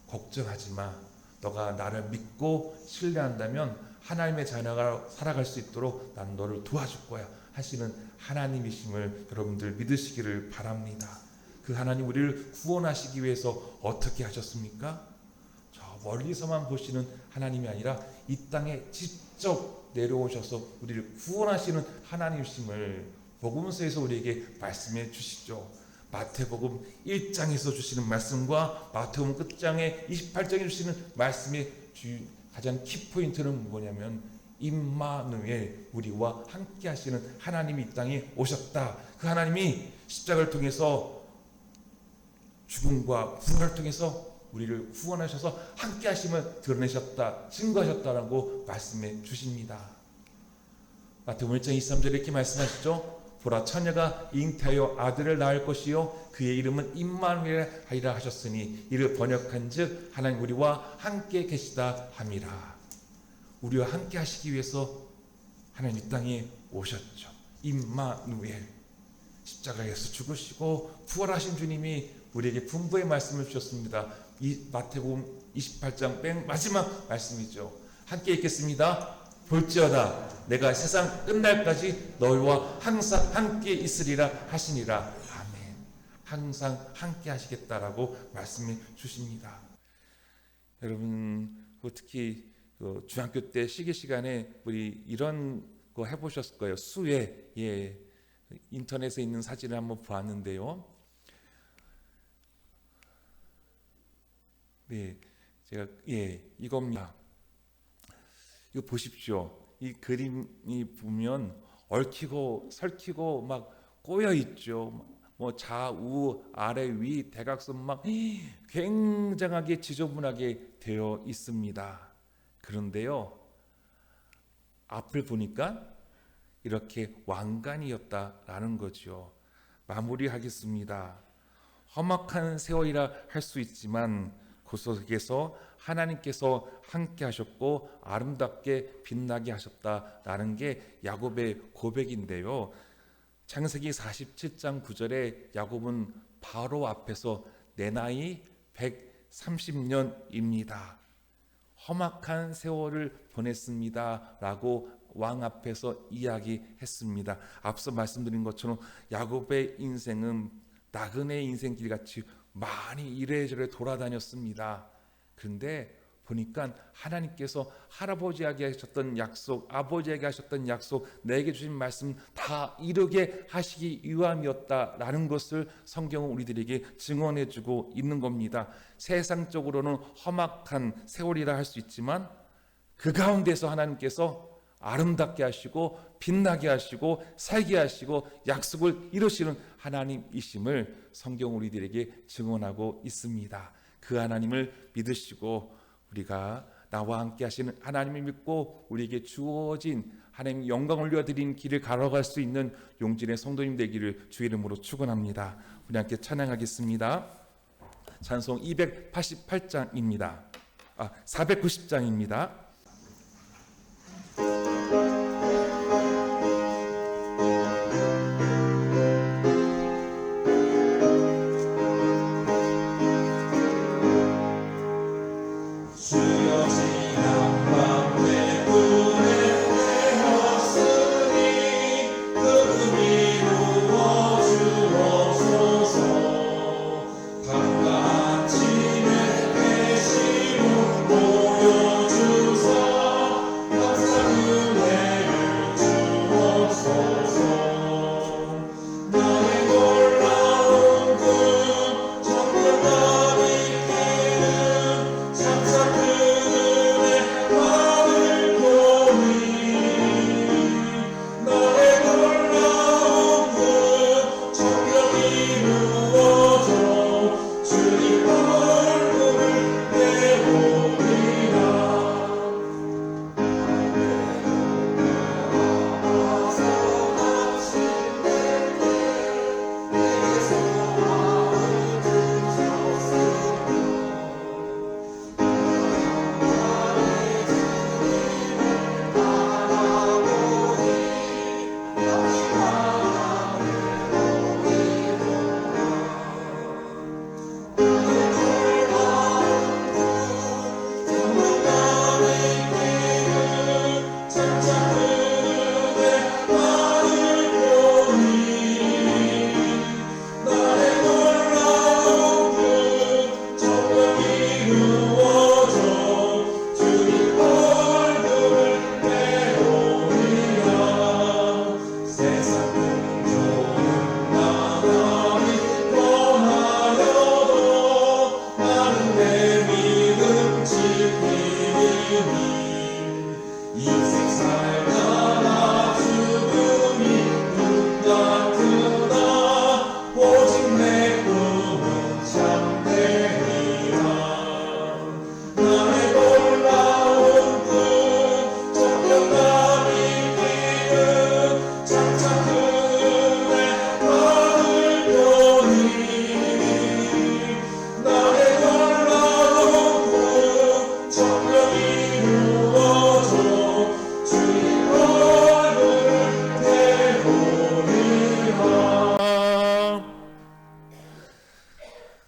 걱정하지 마. 너가 나를 믿고 신뢰한다면 하나님의 자녀가 살아갈 수 있도록 난 너를 도와줄 거야 하시는 하나님이심을 여러분들 믿으시기를 바랍니다. 그 하나님 우리를 구원하시기 위해서 어떻게 하셨습니까? 저 멀리서만 보시는 하나님이 아니라 이 땅에 직접 내려오셔서 우리를 구원하시는 하나님이심을 복음서에서 우리에게 말씀해 주시죠. 마태복음 1장에서 주시는 말씀과 마태복음 끝장에 28장에 주시는 말씀의 가장 키포인트는 뭐냐면 임마누엘 우리와 함께 하시는 하나님이 이 땅에 오셨다. 그 하나님이 십자가를 통해서 죽음과 부활을 통해서 우리를 구원하셔서 함께 하심을 드러내셨다. 증거하셨다라고 말씀해 주십니다. 마태복음 1장 23절에 이렇게 말씀하시죠. 보라 처녀가 잉태하여 아들을 낳을 것이요 그의 이름은 임마누엘 하리라 하셨으니 이를 번역한즉 하나님 우리와 함께 계시다 함이라. 우리와 함께 하시기 위해서 하나님 이 땅에 오셨죠. 임마누엘 십자가에서 죽으시고 부활하신 주님이 우리에게 분부의 말씀을 주셨습니다. 이 마태복음 28장 맨 마지막 말씀이죠. 함께 읽겠습니다. 볼지어다 내가 세상 끝날까지 너희와 항상 함께 있으리라 하시니라. 아멘. 항상 함께 하시겠다라고 말씀해 주십니다. 여러분 특히 중학교 때 시계 시간에 우리 이런 거 해보셨을 거예요. 수에 인터넷에 있는 사진을 한번 보았는데요. 네, 제가 이겁니다. 이거 보십시오. 이 그림이 보면 얽히고 설키고 막 꼬여 있죠. 뭐 좌우 아래 위 대각선 막 굉장하게 지저분하게 되어 있습니다. 그런데요, 앞을 보니까 이렇게 왕관이었다라는 거죠. 마무리하겠습니다. 험악한 세월이라 할 수 있지만 그 속에서 하나님께서 함께 하셨고 아름답게 빛나게 하셨다라는 게 야곱의 고백인데요. 창세기 47장 9절에 야곱은 바로 앞에서 내 나이 130년입니다. 험악한 세월을 보냈습니다 라고 왕 앞에서 이야기했습니다. 앞서 말씀드린 것처럼 야곱의 인생은 나그네의 인생길같이 많이 이래저래 돌아다녔습니다. 그런데 보니까 하나님께서 할아버지에게 하셨던 약속, 아버지에게 하셨던 약속, 내게 주신 말씀 다 이루게 하시기 위함이었다라는 것을 성경은 우리들에게 증언해주고 있는 겁니다. 세상적으로는 험악한 세월이라 할 수 있지만 그 가운데서 하나님께서 아름답게 하시고 빛나게 하시고 살게 하시고 약속을 이루시는 하나님이심을 성경 우리들에게 증언하고 있습니다. 그 하나님을 믿으시고 우리가 나와 함께 하시는 하나님을 믿고 우리에게 주어진 하나님 영광을 올려드린 길을 걸어갈 수 있는 용진의 성도님 되기를 주의 이름으로 축원합니다. 우리 함께 찬양하겠습니다. 찬송 288장입니다. 490장입니다.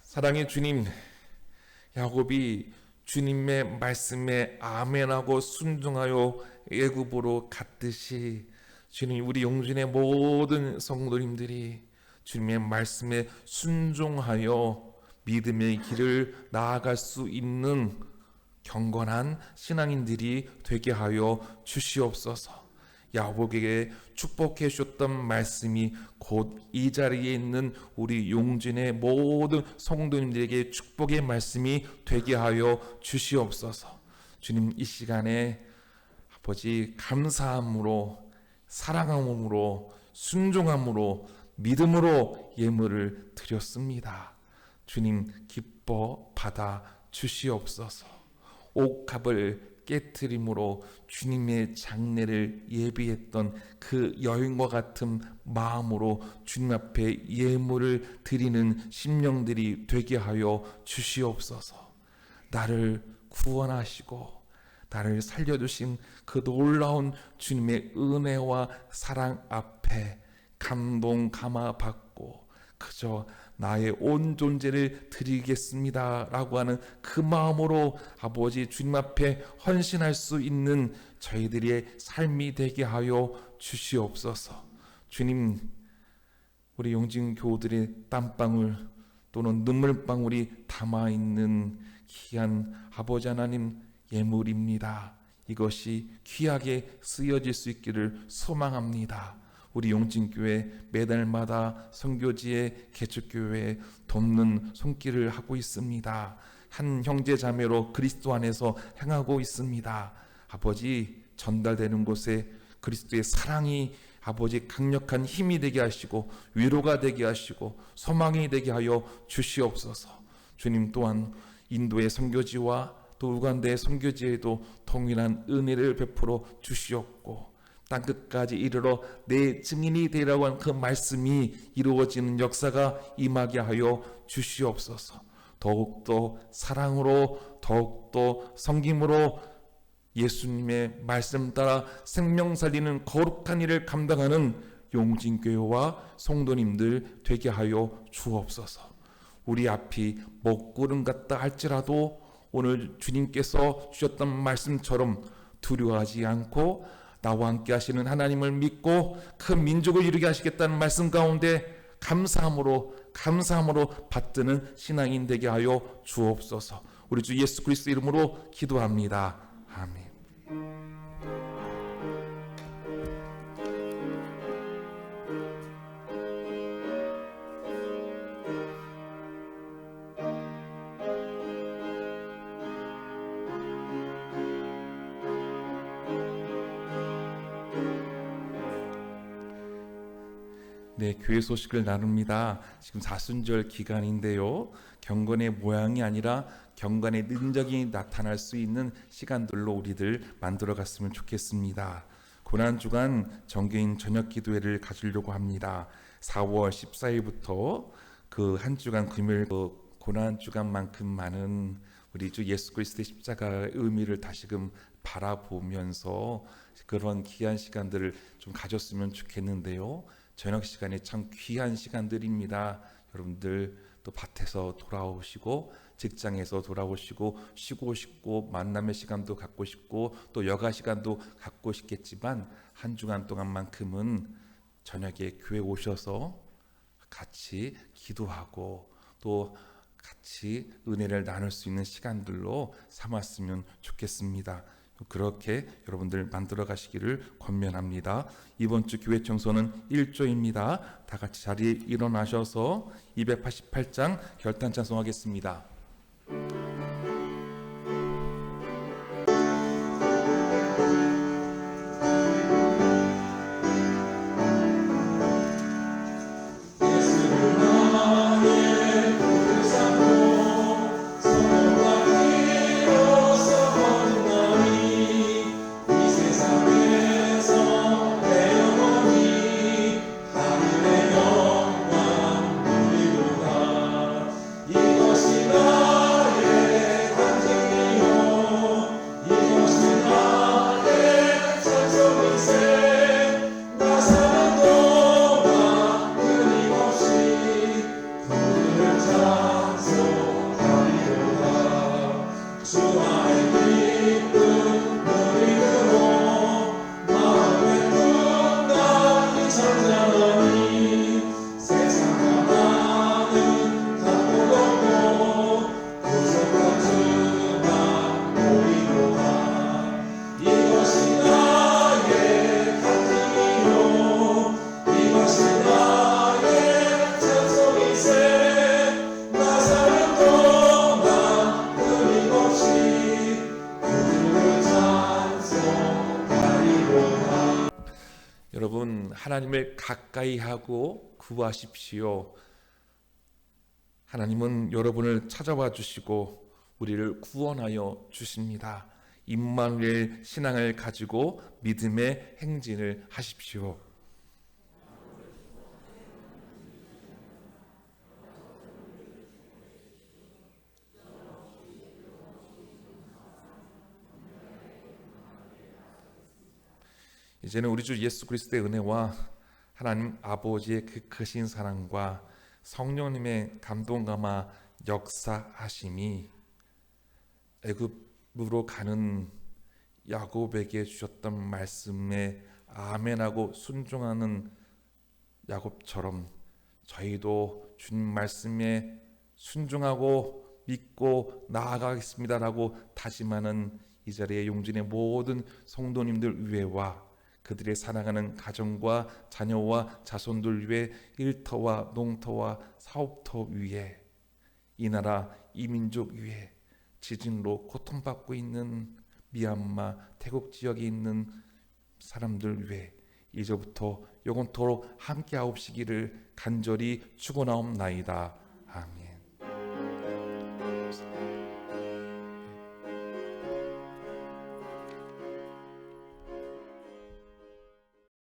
사랑의 주님, 야곱이 주님의 말씀에 아멘하고 순종하여 애굽으로 갔듯이 주님, 우리 용진의 모든 성도님들이 주님의 말씀에 순종하여 믿음의 길을 나아갈 수 있는 경건한 신앙인들이 되게 하여 주시옵소서. 야곱에게 축복해 주셨던 말씀이 곧 이 자리에 있는 우리 용진의 모든 성도님들에게 축복의 말씀이 되게 하여 주시옵소서. 주님, 이 시간에 아버지 감사함으로, 사랑함으로, 순종함으로, 믿음으로 예물을 드렸습니다. 주님, 기뻐 받아 주시옵소서. 옥합을 깨트림으로 주님의 장례를 예비했던 그 여인과 같은 마음으로 주님 앞에 예물을 드리는 심령들이 되게 하여 주시옵소서. 나를 구원하시고 나를 살려주신 그 놀라운 주님의 은혜와 사랑 앞에 감동 감화 받고 그저 나의 온 존재를 드리겠습니다 라고 하는 그 마음으로 아버지 주님 앞에 헌신할 수 있는 저희들의 삶이 되게 하여 주시옵소서. 주님, 우리 용진 교우들의 땀방울 또는 눈물방울이 담아있는 귀한 아버지 하나님 예물입니다. 이것이 귀하게 쓰여질 수 있기를 소망합니다. 우리 용진교회 매달마다 선교지에 개척교회에 돕는 손길을 하고 있습니다. 한 형제 자매로 그리스도 안에서 행하고 있습니다. 아버지, 전달되는 곳에 그리스도의 사랑이 아버지 강력한 힘이 되게 하시고 위로가 되게 하시고 소망이 되게 하여 주시옵소서. 주님, 또한 인도의 선교지와 또 우간다의 선교지에도 동일한 은혜를 베풀어 주시옵고 땅끝까지 이르러 내 증인이 되라고 한 그 말씀이 이루어지는 역사가 임하게 하여 주시옵소서. 더욱더 사랑으로, 더욱더 섬김으로 예수님의 말씀 따라 생명 살리는 거룩한 일을 감당하는 용진교회와 성도님들 되게 하여 주옵소서. 우리 앞이 먹구름 같다 할지라도 오늘 주님께서 주셨던 말씀처럼 두려워하지 않고 나와 함께 하시는 하나님을 믿고 큰 민족을 이루게 하시겠다는 말씀 가운데 감사함으로 받드는 신앙인 되게 하여 주옵소서. 우리 주 예수 그리스도 이름으로 기도합니다. 아멘. 네, 교회 소식을 나눕니다. 지금 사순절 기간인데요. 경건의 모양이 아니라 경건의 능력이 나타날 수 있는 시간들로 우리들 만들어 갔으면 좋겠습니다. 고난주간 정교인 저녁기도회를 가지려고 합니다. 4월 14일부터 그 한 주간 금요일 고난주간만큼 많은 우리 주 예수 그리스도의 십자가의 의미를 다시금 바라보면서 그런 귀한 시간들을 좀 가졌으면 좋겠는데요. 저녁 시간이 참 귀한 시간들입니다. 여러분들 또 밭에서 돌아오시고 직장에서 돌아오시고 쉬고 싶고 만남의 시간도 갖고 싶고 또 여가 시간도 갖고 싶겠지만 한 주간 동안만큼은 저녁에 교회 오셔서 같이 기도하고 또 같이 은혜를 나눌 수 있는 시간들로 삼았으면 좋겠습니다. 그렇게 여러분들 만들어 가시기를 권면합니다. 이번 주 교회 청소는 1조입니다. 다 같이 자리에 일어나셔서 288장 결단 찬송하겠습니다. 이것이 여러분, 하나님을 가까이 하고 구하십시오. 하나님은 여러분을 찾아와 주시고 우리를 구원하여 주십니다. 임마누엘 신앙을 가지고 믿음의 행진을 하십시오. 이제는 우리 주 예수 그리스도의 은혜와 하나님 아버지의 그 크신 사랑과 성령님의 감동감화 역사하심이 애굽으로 가는 야곱에게 주셨던 말씀에 아멘하고 순종하는 야곱처럼 저희도 주님 말씀에 순종하고 믿고 나아가겠습니다라고 다짐하는 이 자리에 용진의 모든 성도님들 위에와 그들의 사랑하는 가정과 자녀와 자손들 위해 일터와 농터와 사업터 위에 이 나라 이 민족 위에 지진으로 고통받고 있는 미얀마 태국 지역에 있는 사람들 위해 이제부터 영원토록 함께하옵시기를 간절히 축원하옵나이다. 아멘.